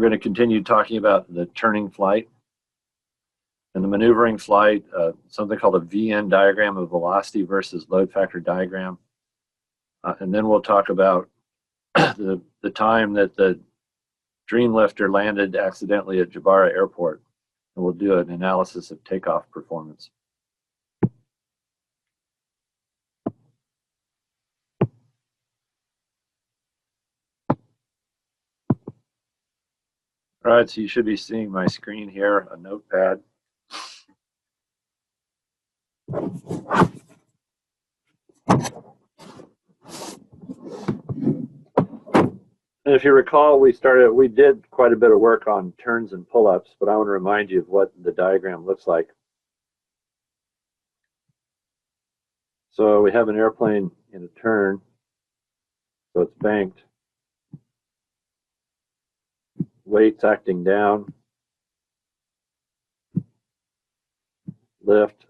We're going to continue talking about the turning flight and the maneuvering flight, something called a VN diagram, a velocity versus load factor diagram. And then we'll talk about the time that the Dreamlifter landed accidentally at Jabara Airport. And we'll do an analysis of takeoff performance. All right, so you should be seeing my screen here, a notepad. And if you recall, we did quite a bit of work on turns and pull-ups, but I want to remind you of what the diagram looks like. So we have an airplane in a turn, so it's banked. Weight's acting down. Lift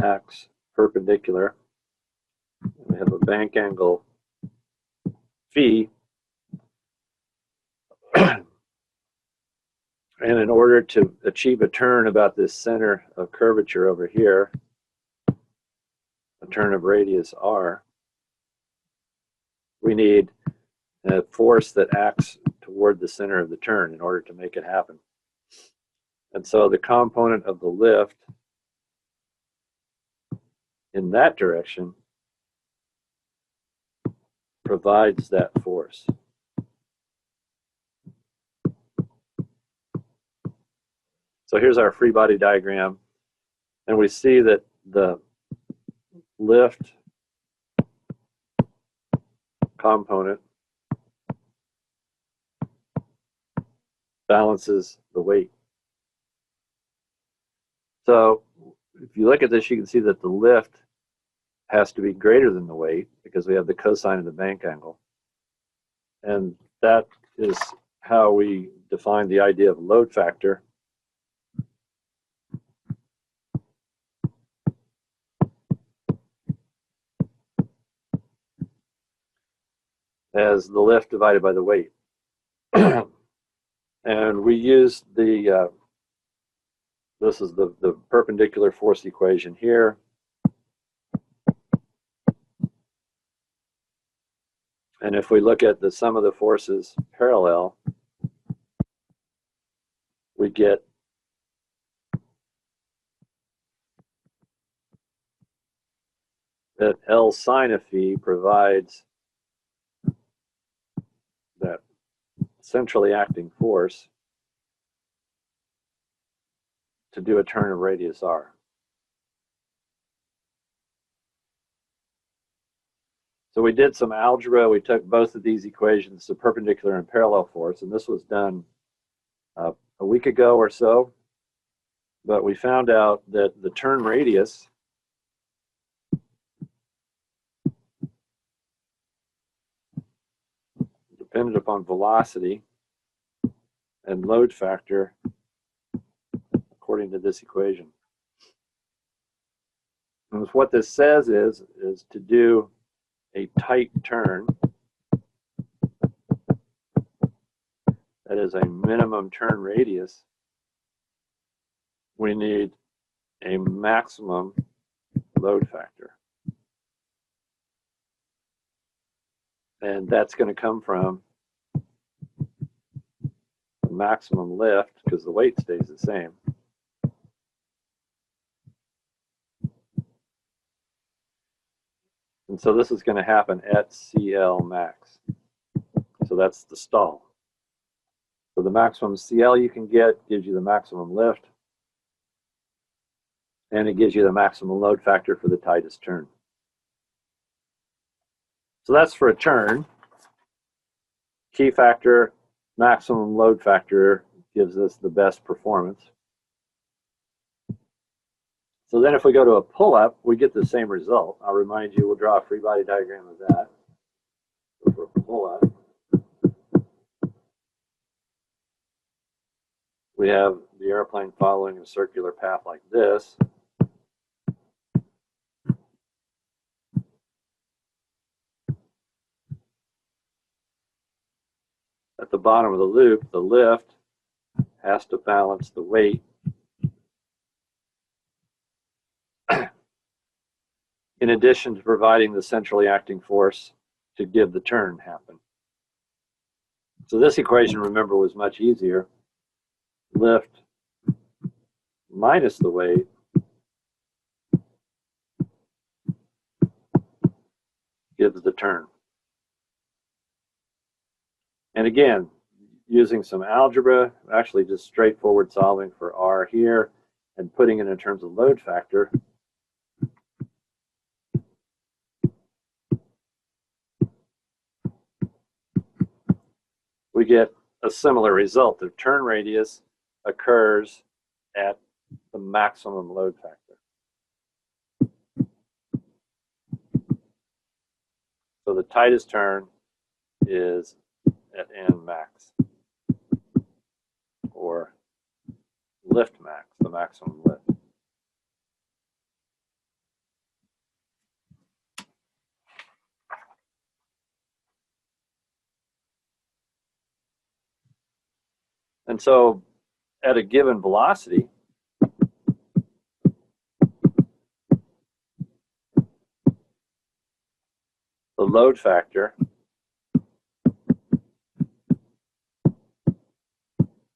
acts perpendicular. We have a bank angle phi. And in order to achieve a turn about this center of curvature over here, a turn of radius r, we need a force that acts toward the center of the turn in order to make it happen. And so the component of the lift in that direction provides that force. So here's our free body diagram, and we see that the lift component balances the weight. So if you look at this, you can see that the lift has to be greater than the weight because we have the cosine of the bank angle. And that is how we define the idea of load factor. As the lift divided by the weight. And we use the, this is the perpendicular force equation here. And if we look at the sum of the forces parallel, we get that L sine of phi provides that centrally acting force to do a turn of radius r. So we did some algebra. We took both of these equations, the perpendicular and parallel force, and this was done a week ago or so. But we found out that the turn radius depended upon velocity and load factor according to this equation. And what this says is to do a tight turn, that is a minimum turn radius, we need a maximum load factor. And that's going to come from the maximum lift, because the weight stays the same. And so this is going to happen at CL max. So that's the stall. So the maximum CL you can get gives you the maximum lift, and it gives you the maximum load factor for the tightest turn. So that's for a turn. Key factor, maximum load factor gives us the best performance. So then if we go to a pull-up, we get the same result. I'll remind you, we'll draw a free body diagram of that. So for a pull-up, we have the airplane following a circular path like this. At the bottom of the loop, the lift has to balance the weight in addition to providing the centrally acting force to give the turn happen. So this equation, remember, was much easier. Lift minus the weight gives the turn. And again, using some algebra, actually just straightforward solving for R here and putting it in terms of load factor, we get a similar result. The turn radius occurs at the maximum load factor. So the tightest turn is at N max, or lift max, the maximum lift. And so at a given velocity, the load factor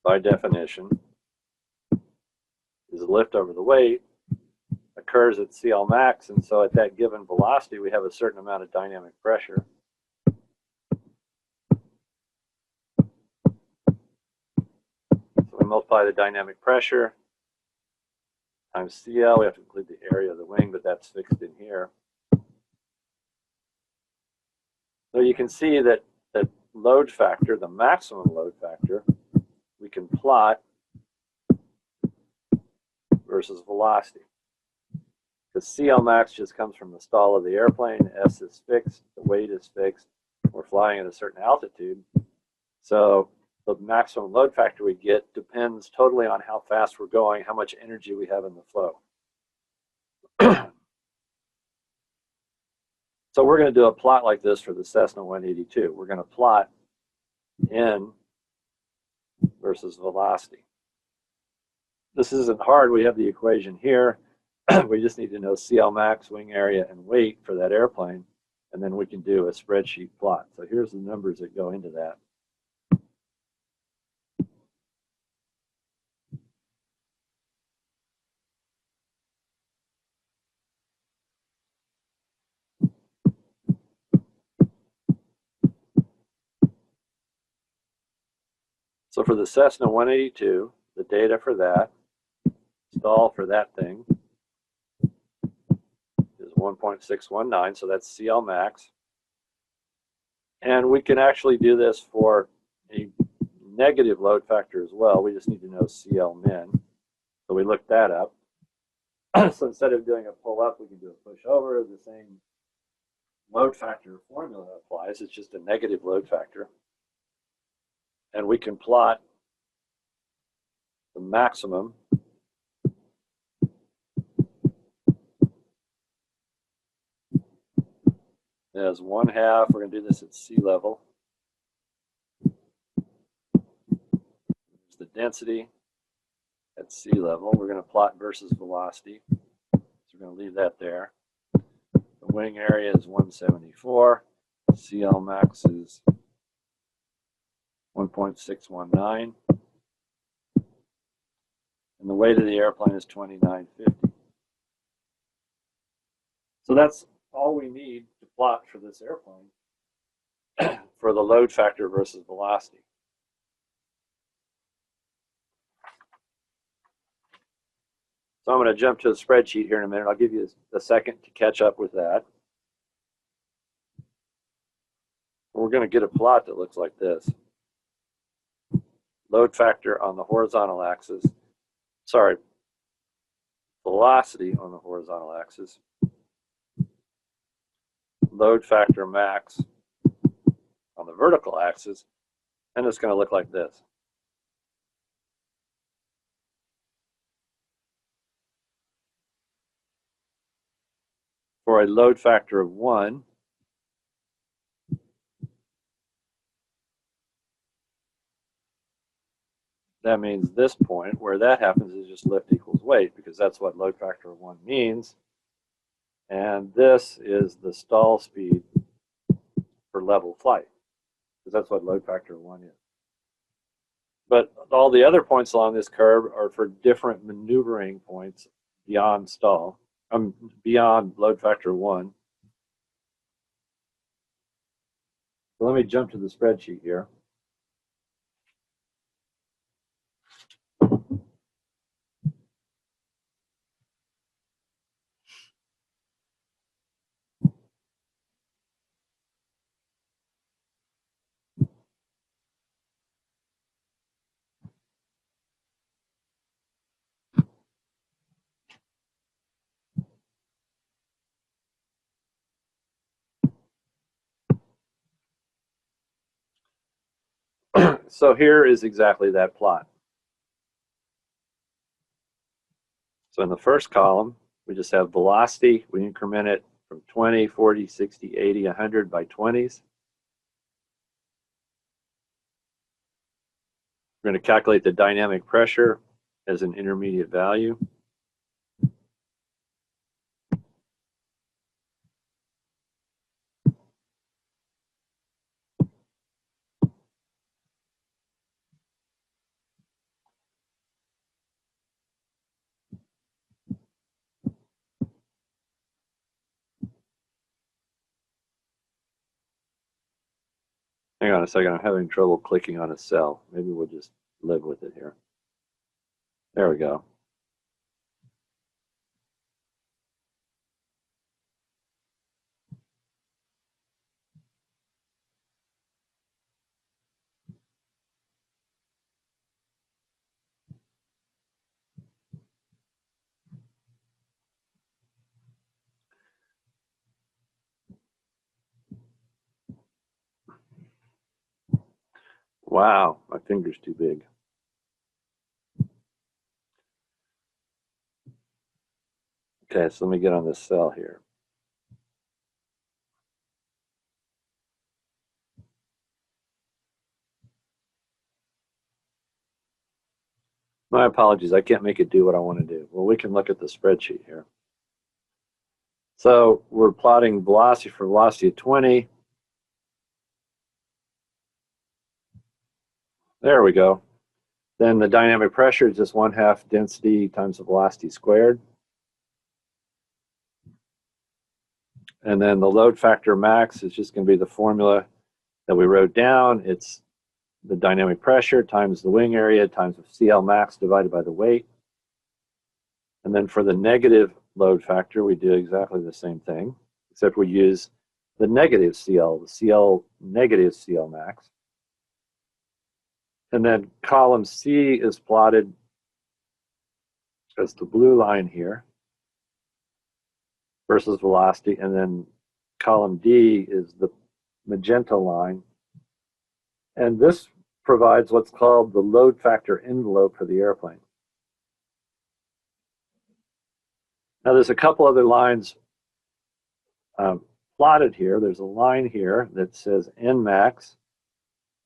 by definition is lift over the weight, occurs at CL max, and so at that given velocity we have a certain amount of dynamic pressure. So we multiply the dynamic pressure times CL. We have to include the area of the wing, but that's fixed in here. So you can see that the load factor, the maximum load factor, we can plot versus velocity. Because CL max just comes from the stall of the airplane, S is fixed, the weight is fixed, we're flying at a certain altitude. So the maximum load factor we get depends totally on how fast we're going, how much energy we have in the flow. So we're going to do a plot like this for the Cessna 182. We're going to plot N versus velocity. This isn't hard. We have the equation here. We just need to know CL max, wing area, and weight for that airplane, and then we can do a spreadsheet plot. So here's the numbers that go into that. So for the Cessna 182, the data for that, stall for that thing, is 1.619, so that's CL max. And we can actually do this for a negative load factor as well. We just need to know CL min. So we looked that up. So instead of doing a pull up, we can do a pushover. The same load factor formula applies. It's just a negative load factor. And we can plot the maximum as 1/2. We're going to do this at sea level. There's the density at sea level. We're going to plot versus velocity. So we're going to leave that there. The wing area is 174. CL max is 1.619. And the weight of the airplane is 2950. So that's all we need to plot for this airplane for the load factor versus velocity. So I'm going to jump to the spreadsheet here in a minute. I'll give you a second to catch up with that. We're going to get a plot that looks like this. Load factor on the horizontal axis. Sorry, velocity on the horizontal axis. Load factor max on the vertical axis. And it's going to look like this. For a load factor of 1, that means this point where that happens is just lift equals weight, because that's what load factor of 1 means. And this is the stall speed for level flight, because that's what load factor of 1 is. But all the other points along this curve are for different maneuvering points beyond stall, beyond load factor 1. So let me jump to the spreadsheet here. So here is exactly that plot. So in the first column, we just have velocity. We increment it from 20, 40, 60, 80, 100 by 20s. We're going to calculate the dynamic pressure as an intermediate value. Hang on a second, I'm having trouble clicking on a cell. Maybe we'll just live with it here. There we go. Wow, my finger's too big. Okay, so let me get on this cell here. My apologies, I can't make it do what I want to do. Well, we can look at the spreadsheet here. So we're plotting velocity for velocity at 20. There we go. Then the dynamic pressure is just 1/2 density times the velocity squared. And then the load factor max is just going to be the formula that we wrote down. It's the dynamic pressure times the wing area times the CL max divided by the weight. And then for the negative load factor, we do exactly the same thing, except we use the negative CL, the CL negative CL max. And then column C is plotted as the blue line here versus velocity, and then column D is the magenta line. And this provides what's called the load factor envelope for the airplane. Now there's a couple other lines plotted here. There's a line here that says Nmax,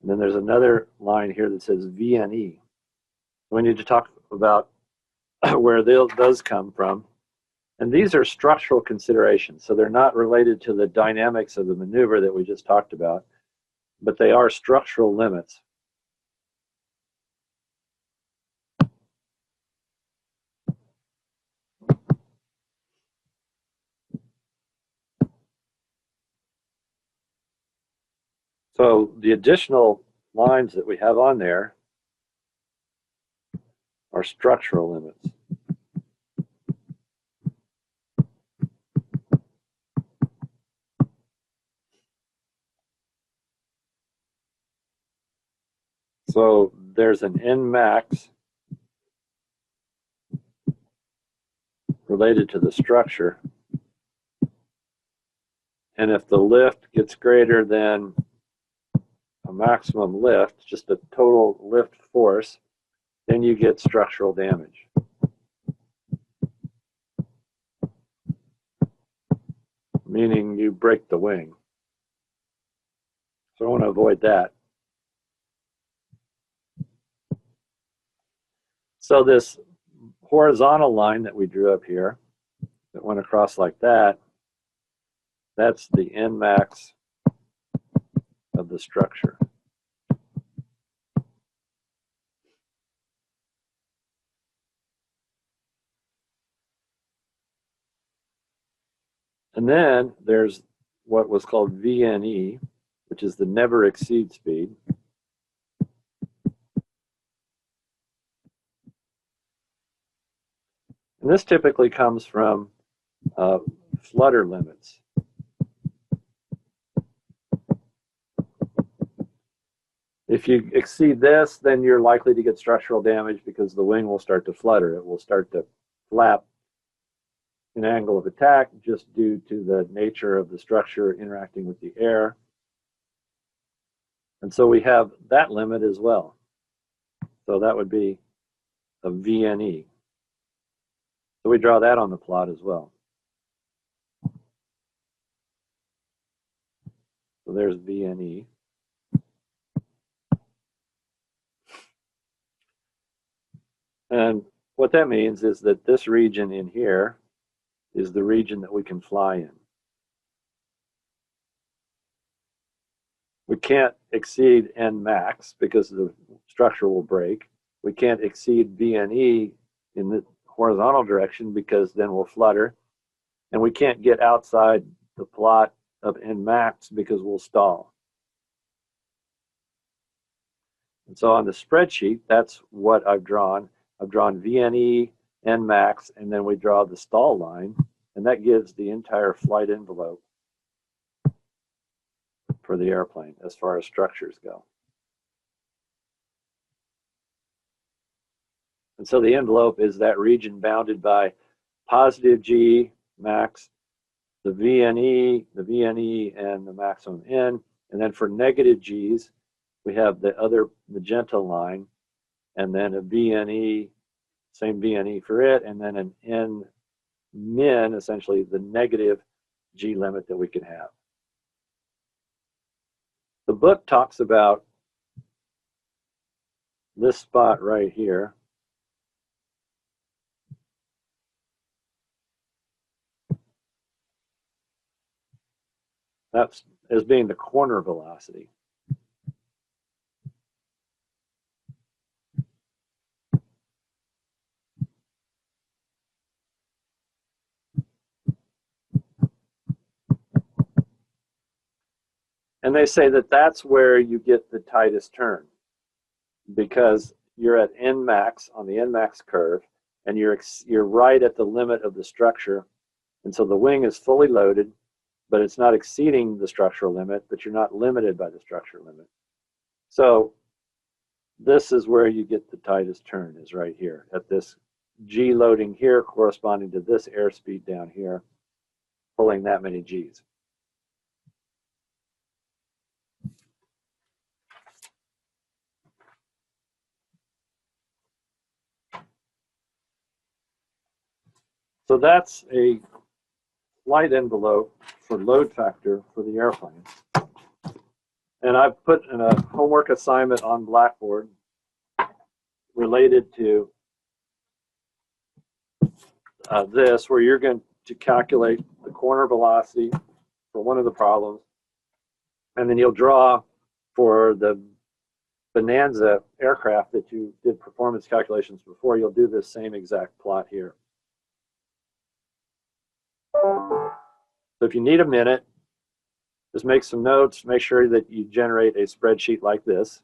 and then there's another line here that says VNE. We need to talk about where those come from. And these are structural considerations, so they're not related to the dynamics of the maneuver that we just talked about, but they are structural limits. So the additional lines that we have on there are structural limits. So there's an Nmax related to the structure. And if the lift gets greater than a maximum lift, just a total lift force, then you get structural damage. Meaning you break the wing. So I want to avoid that. So this horizontal line that we drew up here that went across like that, that's the Nmax of the structure. And then there's what was called VNE, which is the never exceed speed. And this typically comes from flutter limits. If you exceed this, then you're likely to get structural damage because the wing will start to flutter. It will start to flap an angle of attack just due to the nature of the structure interacting with the air. And so we have that limit as well. So that would be a VNE. So we draw that on the plot as well. So there's VNE. And what that means is that this region in here is the region that we can fly in. We can't exceed Nmax because the structure will break. We can't exceed VNE in the horizontal direction because then we'll flutter. And we can't get outside the plot of Nmax because we'll stall. And so on the spreadsheet, that's what I've drawn. I've drawn VNE, Nmax, and then we draw the stall line, and that gives the entire flight envelope for the airplane as far as structures go. And so the envelope is that region bounded by positive G max, the VNE, and the maximum N. And then for negative G's, we have the other magenta line, and then a VNE, same VNE for it, and then an N min, essentially the negative G limit that we can have. The book talks about this spot right here. That's as being the corner velocity. And they say that that's where you get the tightest turn because you're at Nmax on the Nmax curve and you're right at the limit of the structure. And so the wing is fully loaded, but it's not exceeding the structural limit, but you're not limited by the structural limit. So this is where you get the tightest turn, is right here at this G loading here corresponding to this airspeed down here, pulling that many Gs. So that's a flight envelope for load factor for the airplane. And I've put in a homework assignment on Blackboard related to this, where you're going to calculate the corner velocity for one of the problems. And then you'll draw for the Bonanza aircraft that you did performance calculations before, you'll do this same exact plot here. So if you need a minute, just make some notes, make sure that you generate a spreadsheet like this,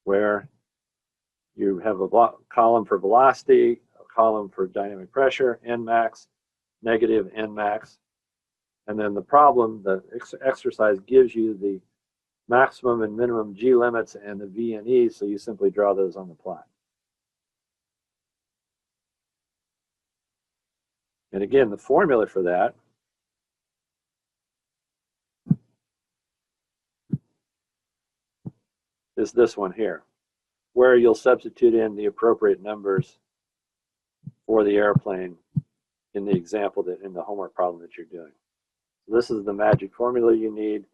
where you have a column for velocity, a column for dynamic pressure, Nmax, negative Nmax, and then the problem, the exercise gives you the maximum and minimum G limits and the VNE, so you simply draw those on the plot. And again, the formula for that is this one here, where you'll substitute in the appropriate numbers for the airplane in the example that in the homework problem that you're doing. So this is the magic formula you need.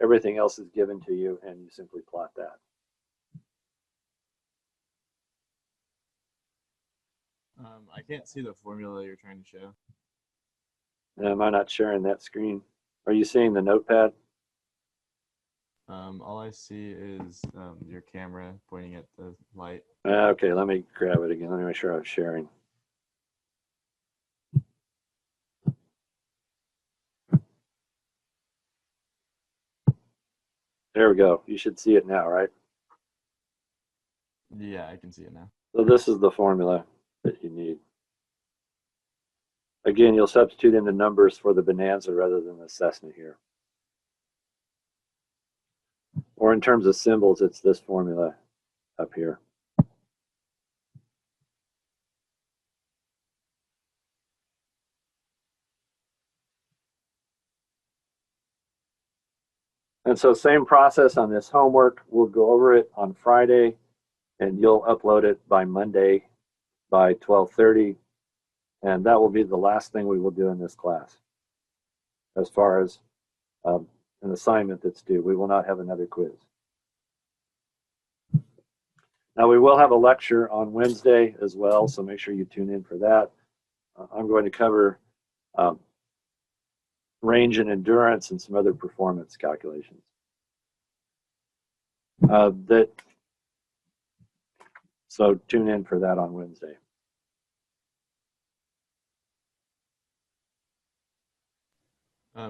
Everything else is given to you, and you simply plot that. I can't see the formula you're trying to show. Am I not sharing that screen? Are you seeing the notepad? All I see is your camera pointing at the light. Okay, let me grab it again. Let me make sure I'm sharing. There we go. You should see it now, right? Yeah, I can see it now. So this is the formula that you need. Again, you'll substitute in the numbers for the Bonanza rather than the Cessna here. Or in terms of symbols, it's this formula up here. And so same process on this homework. We'll go over it on Friday, and you'll upload it by Monday by 12:30. And that will be the last thing we will do in this class as far as an assignment that's due. We will not have another quiz. Now, we will have a lecture on Wednesday as well, so make sure you tune in for that. I'm going to cover range and endurance and some other performance calculations. So tune in for that on Wednesday.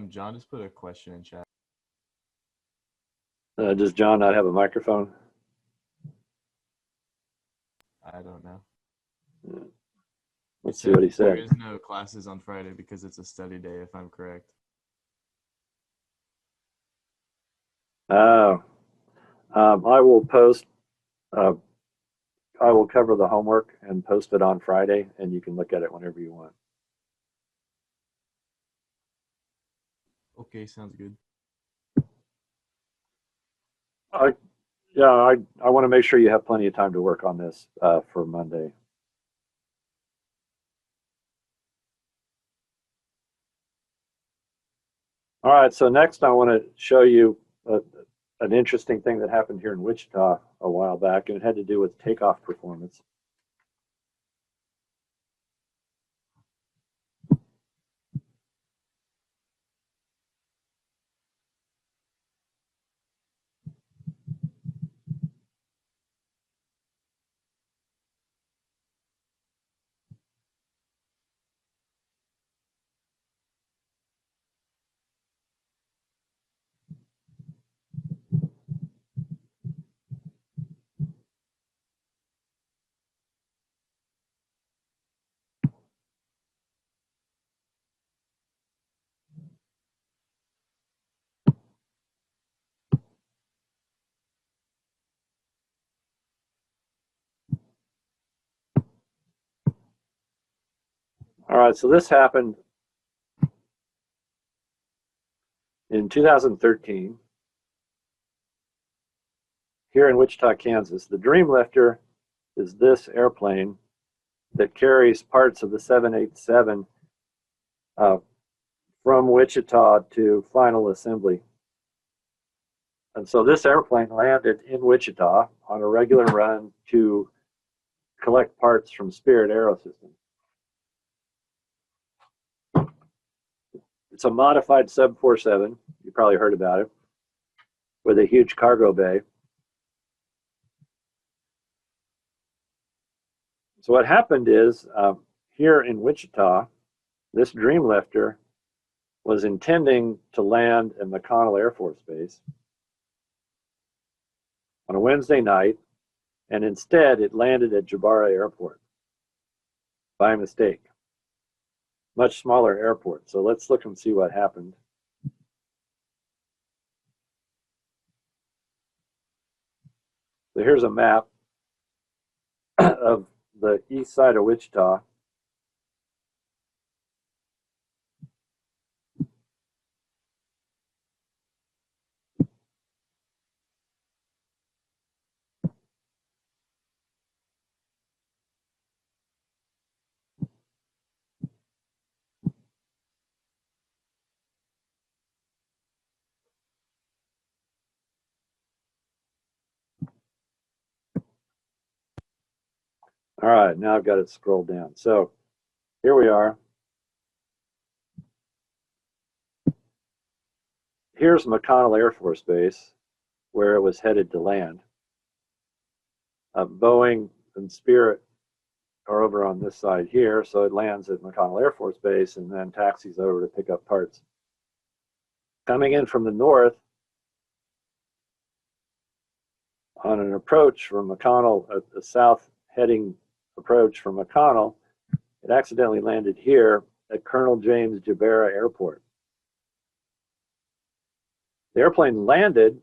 John just put a question in chat. Does John not have a microphone? I don't know. Let's see what he said. There is no classes on Friday because it's a study day, if I'm correct. I will post. I will cover the homework and post it on Friday, and you can look at it whenever you want. Okay, sounds good. I want to make sure you have plenty of time to work on this for Monday. All right, so next I want to show you an interesting thing that happened here in Wichita a while back, and it had to do with takeoff performance. All right, so this happened in 2013 here in Wichita, Kansas. The Dreamlifter is this airplane that carries parts of the 787 from Wichita to final assembly. And so this airplane landed in Wichita on a regular run to collect parts from Spirit Aerosystems. It's a modified 747. You probably heard about it, with a huge cargo bay. So what happened is here in Wichita, this Dreamlifter was intending to land in McConnell Air Force Base on a Wednesday night, and instead it landed at Jabara Airport by mistake. Much smaller airport. So let's look and see what happened. So here's a map of the east side of Wichita. All right, now I've got it scrolled down. So here we are. Here's McConnell Air Force Base, where it was headed to land. Boeing and Spirit are over on this side here, so it lands at McConnell Air Force Base and then taxis over to pick up parts. Coming in from the north on an approach from McConnell, a south heading approach from McConnell, it accidentally landed here at Colonel James Jabara Airport. The airplane landed.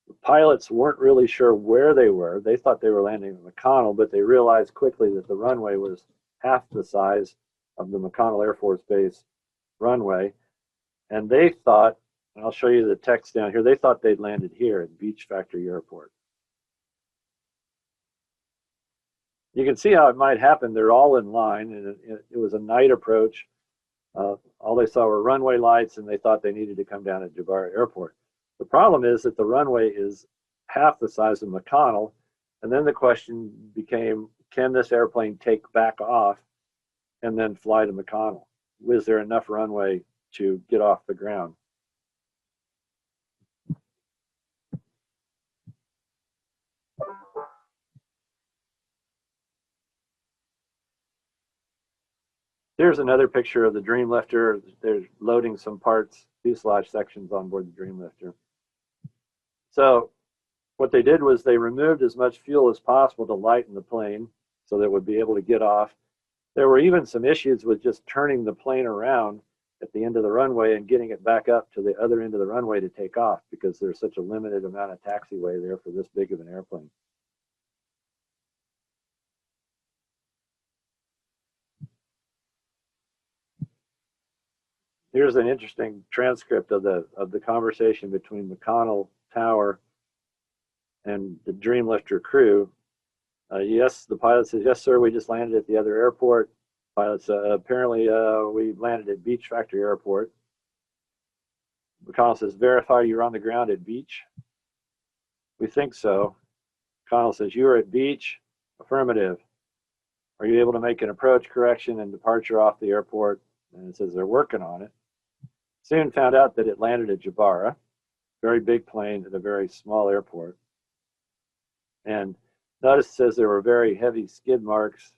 The pilots weren't really sure where they were. They thought they were landing at McConnell, but they realized quickly that the runway was half the size of the McConnell Air Force Base runway. And they thought, and I'll show you the text down here, they thought they'd landed here at Beach Factory Airport. You can see how it might happen. They're all in line, and it was a night approach. All they saw were runway lights, and they thought they needed to come down at Jabara Airport. The problem is that the runway is half the size of McConnell, and then the question became, can this airplane take back off and then fly to McConnell? Was there enough runway to get off the ground? Here's another picture of the Dreamlifter. They're loading some parts, fuselage sections on board the Dreamlifter. So what they did was they removed as much fuel as possible to lighten the plane so that it would be able to get off. There were even some issues with just turning the plane around at the end of the runway and getting it back up to the other end of the runway to take off, because there's such a limited amount of taxiway there for this big of an airplane. Here's an interesting transcript of the conversation between McConnell Tower and the Dreamlifter crew. Yes, the pilot says, yes, sir, we just landed at the other airport. Pilot says, apparently we landed at Beach Factory Airport. McConnell says, verify you're on the ground at Beach. We think so. McConnell says, you are at Beach? Affirmative. Are you able to make an approach correction and departure off the airport? And it says they're working on it. Soon found out that it landed at Jabara, very big plane at a very small airport. And notice it says there were very heavy skid marks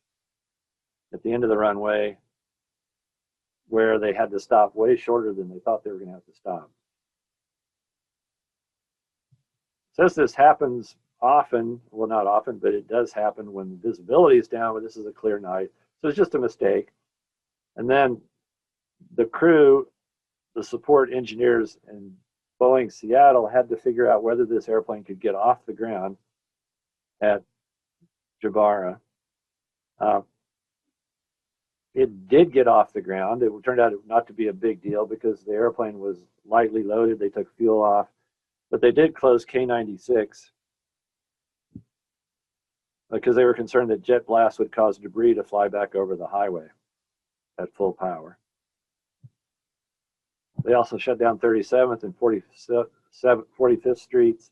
at the end of the runway where they had to stop way shorter than they thought they were going to have to stop. It says this happens often, well, not often, but it does happen when visibility is down, but this is a clear night. So it's just a mistake. And then the crew, the support engineers in Boeing Seattle had to figure out whether this airplane could get off the ground at Jabara. It did get off the ground. It turned out not to be a big deal because the airplane was lightly loaded. They took fuel off, but they did close K-96 because they were concerned that jet blast would cause debris to fly back over the highway at full power. They also shut down 37th and 45th Streets.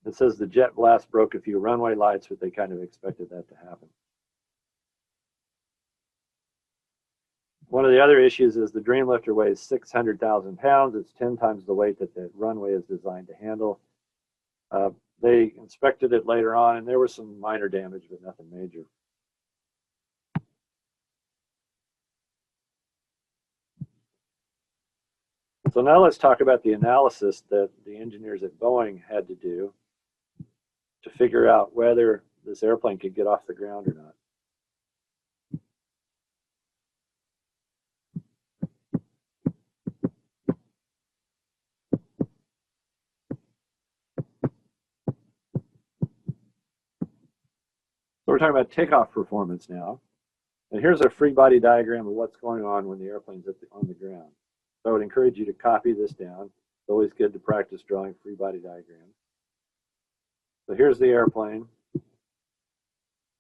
It says the jet blast broke a few runway lights, but they kind of expected that to happen. One of the other issues is the Dreamlifter weighs 600,000 pounds. It's 10 times the weight that the runway is designed to handle. They inspected it later on, and there was some minor damage, but nothing major. So now let's talk about the analysis that the engineers at Boeing had to do to figure out whether this airplane could get off the ground or not. So we're talking about takeoff performance now. And here's a free body diagram of what's going on when the airplane's on the ground. So I would encourage you to copy this down. It's always good to practice drawing free body diagrams. So here's the airplane.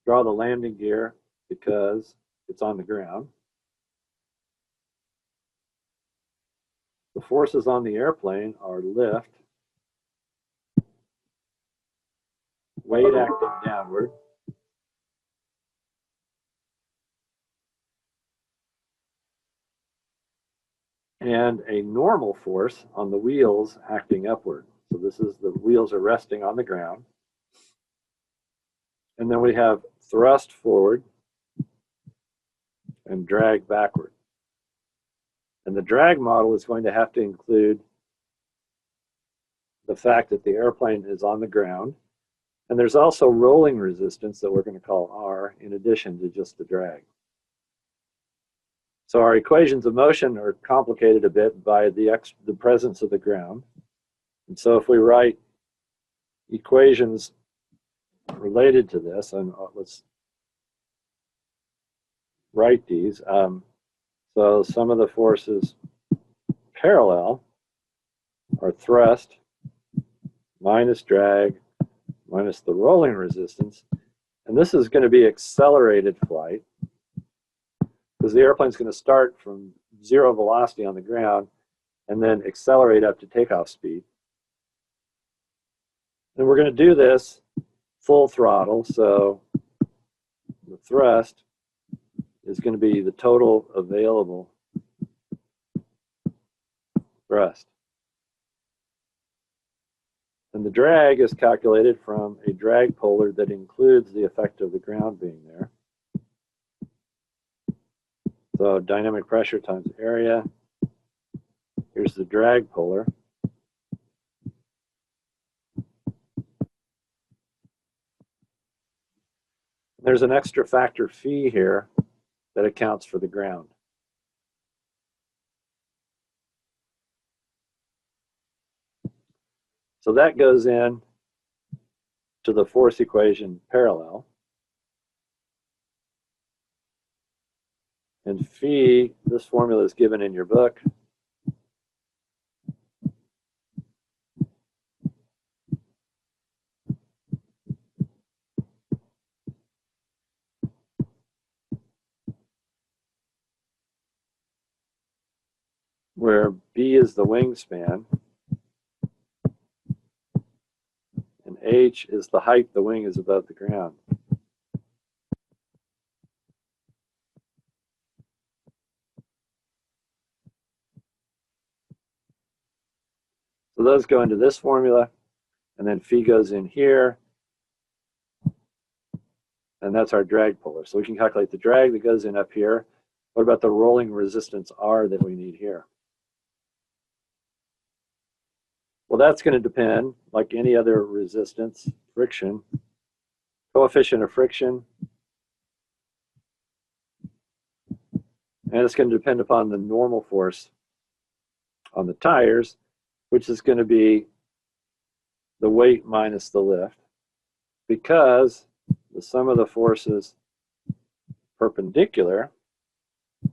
Draw the landing gear because it's on the ground. The forces on the airplane are lift, weight acting downward, and a normal force on the wheels acting upward. So this is the wheels are resting on the ground. And then we have thrust forward and drag backward. And the drag model is going to have to include the fact that the airplane is on the ground. And there's also rolling resistance that we're going to call R in addition to just the drag. So our equations of motion are complicated a bit by the presence of the ground. And so if we write equations related to this, and let's write these. So some of the forces parallel are thrust minus drag minus the rolling resistance. And this is going to be accelerated flight because the airplane's going to start from 0 velocity on the ground and then accelerate up to takeoff speed. And we're going to do this full throttle. So the thrust is going to be the total available thrust. And the drag is calculated from a drag polar that includes the effect of the ground being there. So dynamic pressure times area. Here's the drag polar. There's an extra factor phi here that accounts for the ground. So that goes in to the force equation parallel. And phi, this formula is given in your book. Where B is the wingspan, and H is the height the wing is above the ground. So those go into this formula, and then phi goes in here, and that's our drag polar. So we can calculate the drag that goes in up here. What about the rolling resistance R that we need here? Well, that's going to depend, like any other resistance, friction, coefficient of friction, and it's going to depend upon the normal force on the tires, which is going to be the weight minus the lift, because the sum of the forces perpendicular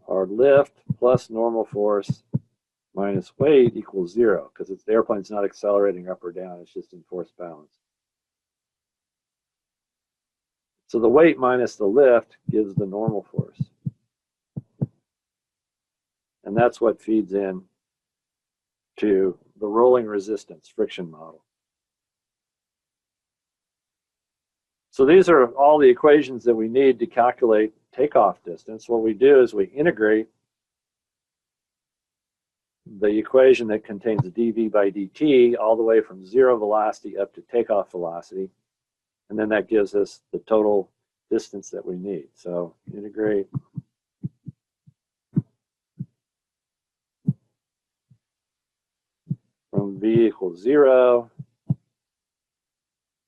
are lift plus normal force minus weight equals 0, because the airplane's not accelerating up or down, it's just in force balance. So the weight minus the lift gives the normal force. And that's what feeds in to the rolling resistance friction model. So these are all the equations that we need to calculate takeoff distance. What we do is we integrate the equation that contains dv by dt all the way from 0 velocity up to takeoff velocity. And then that gives us the total distance that we need. So integrate from v equals 0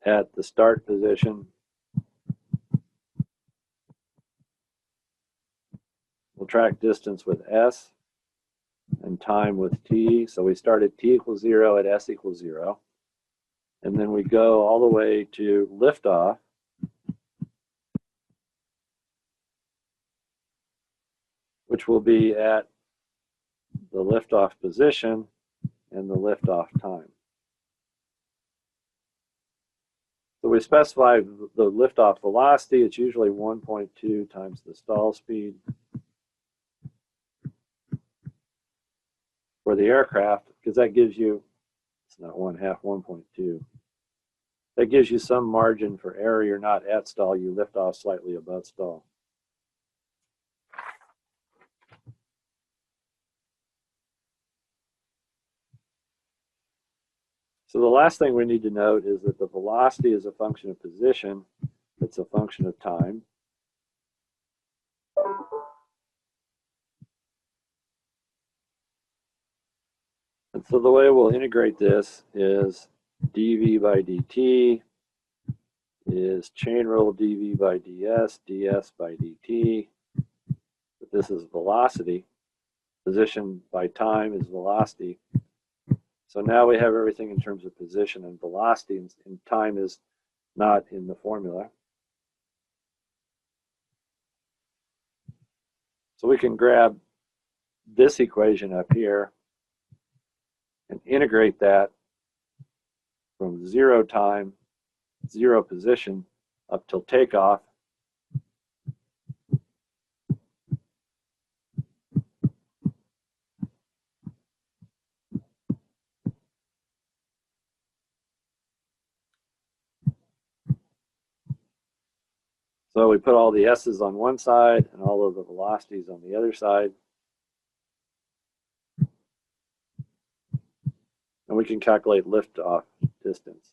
at the start position. We'll track distance with s and time with t. So we start at t equals 0 at s equals 0. And then we go all the way to liftoff, which will be at the liftoff position and the liftoff time. So we specify the liftoff velocity. It's usually 1.2 times the stall speed for the aircraft, because that gives you, it's not 1/2, 1.2. That gives you some margin for error. You're not at stall, you lift off slightly above stall. So the last thing we need to note is that the velocity is a function of position. It's a function of time. And so the way we'll integrate this is dv by dt is chain rule dv by ds, ds by dt. But this is velocity. Position by time is velocity. So now we have everything in terms of position and velocity, and time is not in the formula. So we can grab this equation up here and integrate that from 0 time, 0 position, up till takeoff. So we put all the S's on one side and all of the velocities on the other side. And we can calculate liftoff distance.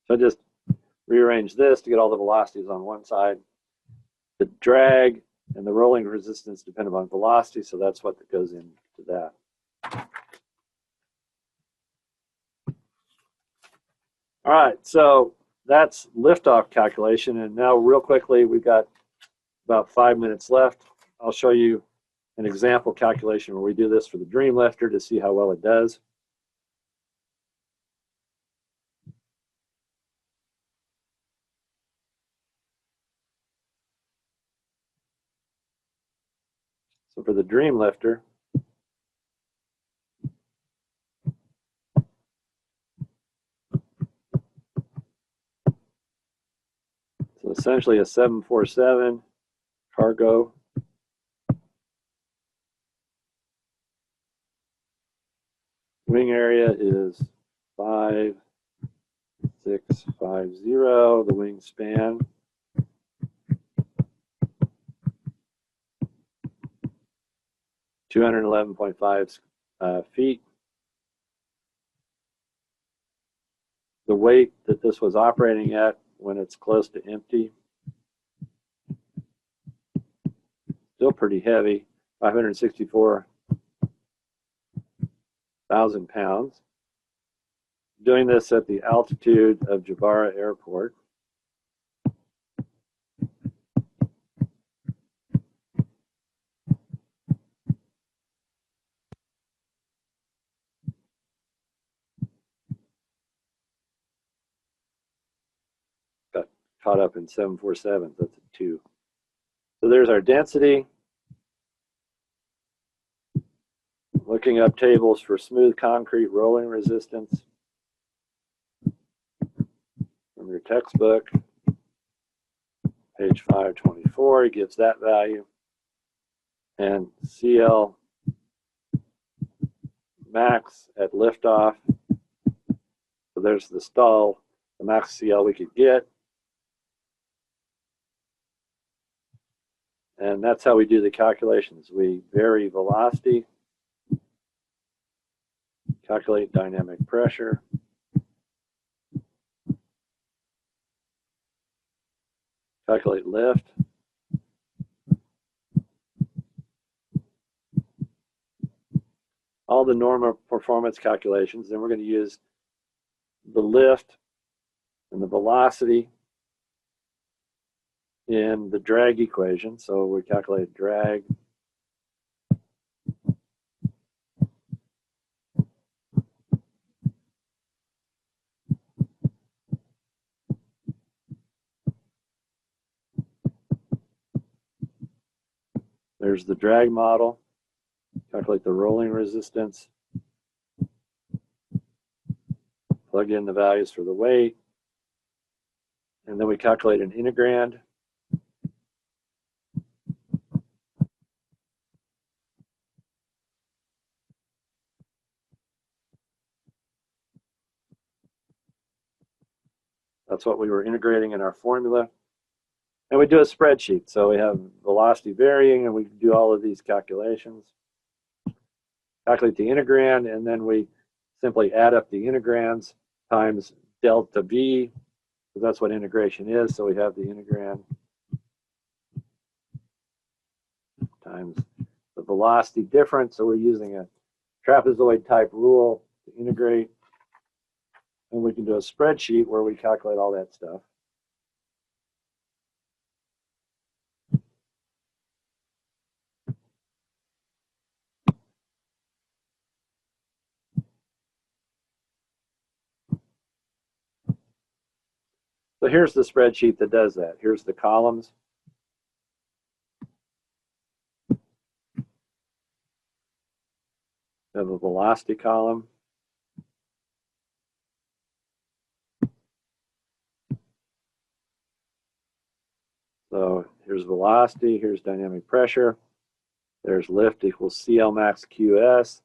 So I just rearrange this to get all the velocities on one side. The drag and the rolling resistance depend upon velocity, so that's what goes into that. All right, so that's liftoff calculation. And now real quickly, we've got about 5 minutes left. I'll show you an example calculation where we do this for the Dream Lifter to see how well it does. So for the Dream Lifter, so essentially a 747 cargo. Wing area is 5650. The wingspan, (211.5 feet. The weight that this was operating at when it's close to empty, still pretty heavy, 564,000 pounds. Doing this at the altitude of Jabara Airport. Got caught up in 747, that's a 2. So there's our density. Looking up tables for smooth concrete rolling resistance from your textbook, page 524, it gives that value. And CL max at liftoff. So there's the stall, the max CL we could get. And that's how we do the calculations. We vary velocity, calculate dynamic pressure, calculate lift, all the normal performance calculations. Then we're going to use the lift and the velocity in the drag equation. So we calculate drag. There's the drag model. Calculate the rolling resistance. Plug in the values for the weight. And then we calculate an integrand. That's what we were integrating in our formula. And we do a spreadsheet. So we have velocity varying, and we do all of these calculations. Calculate the integrand, and then we simply add up the integrands times delta V, because that's what integration is. So we have the integrand times the velocity difference. So we're using a trapezoid type rule to integrate. And we can do a spreadsheet where we calculate all that stuff. So here's the spreadsheet that does that. Here's the columns. We have a velocity column. So here's velocity, here's dynamic pressure. There's lift equals CL max QS.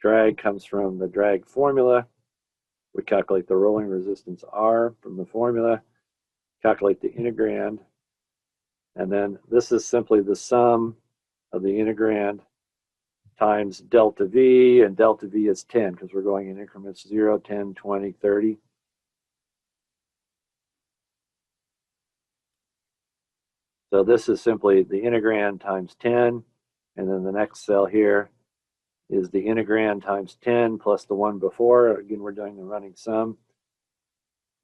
Drag comes from the drag formula. We calculate the rolling resistance R from the formula, calculate the integrand, and then this is simply the sum of the integrand times delta V, and delta V is 10 because we're going in increments 0, 10, 20, 30. So this is simply the integrand times 10, and then the next cell here is the integrand times 10 plus the one before. Again, we're doing the running sum.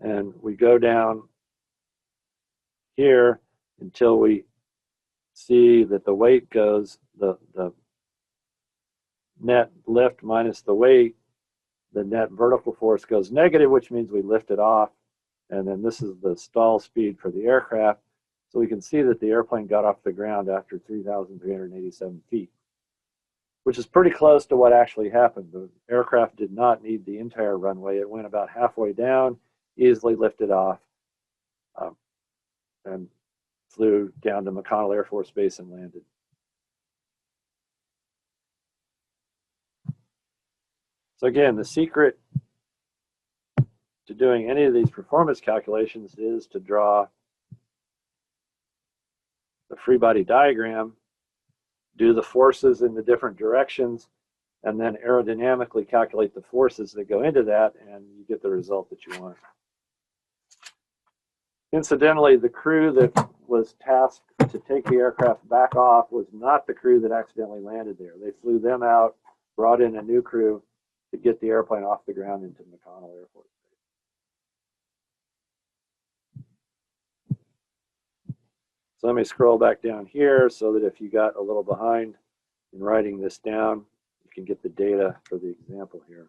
And we go down here until we see that the weight goes, the net lift minus the weight, the net vertical force goes negative, which means we lift it off. And then this is the stall speed for the aircraft. So we can see that the airplane got off the ground after 3,387 feet, which is pretty close to what actually happened. The aircraft did not need the entire runway. It went about halfway down, easily lifted off, and flew down to McConnell Air Force Base and landed. So again, the secret to doing any of these performance calculations is to draw the free body diagram, do the forces in the different directions, and then aerodynamically calculate the forces that go into that, and you get the result that you want. Incidentally, the crew that was tasked to take the aircraft back off was not the crew that accidentally landed there. They flew them out, brought in a new crew to get the airplane off the ground into McConnell Air Force Base. So let me scroll back down here so that if you got a little behind in writing this down, you can get the data for the example here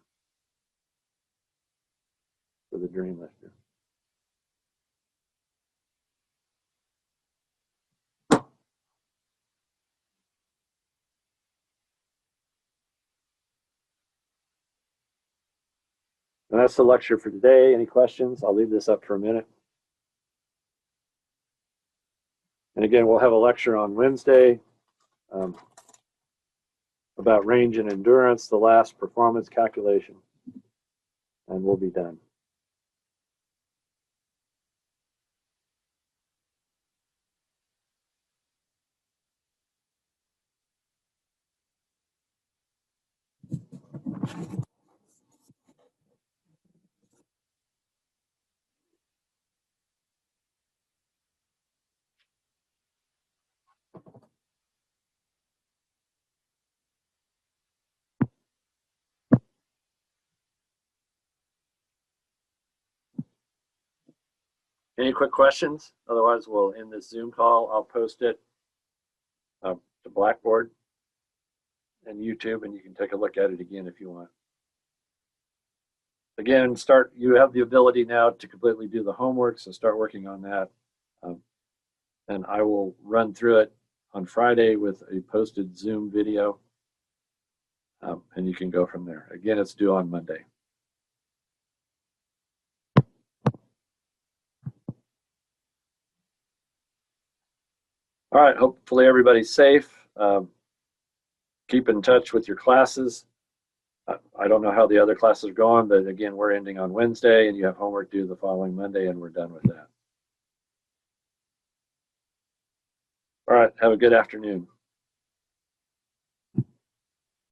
for the Dreamlifter. And that's the lecture for today. Any questions? I'll leave this up for a minute. And again, we'll have a lecture on Wednesday about range and endurance, the last performance calculation, and we'll be done. Any quick questions? Otherwise, we'll end this Zoom call. I'll post it to Blackboard and YouTube, and you can take a look at it again if you want. Again, you have the ability now to completely do the homework, so start working on that. And I will run through it on Friday with a posted Zoom video, and you can go from there. Again, it's due on Monday. All right, hopefully everybody's safe. Keep in touch with your classes. I don't know how the other classes are going, but again, we're ending on Wednesday, and you have homework due the following Monday, and we're done with that. All right. Have a good afternoon.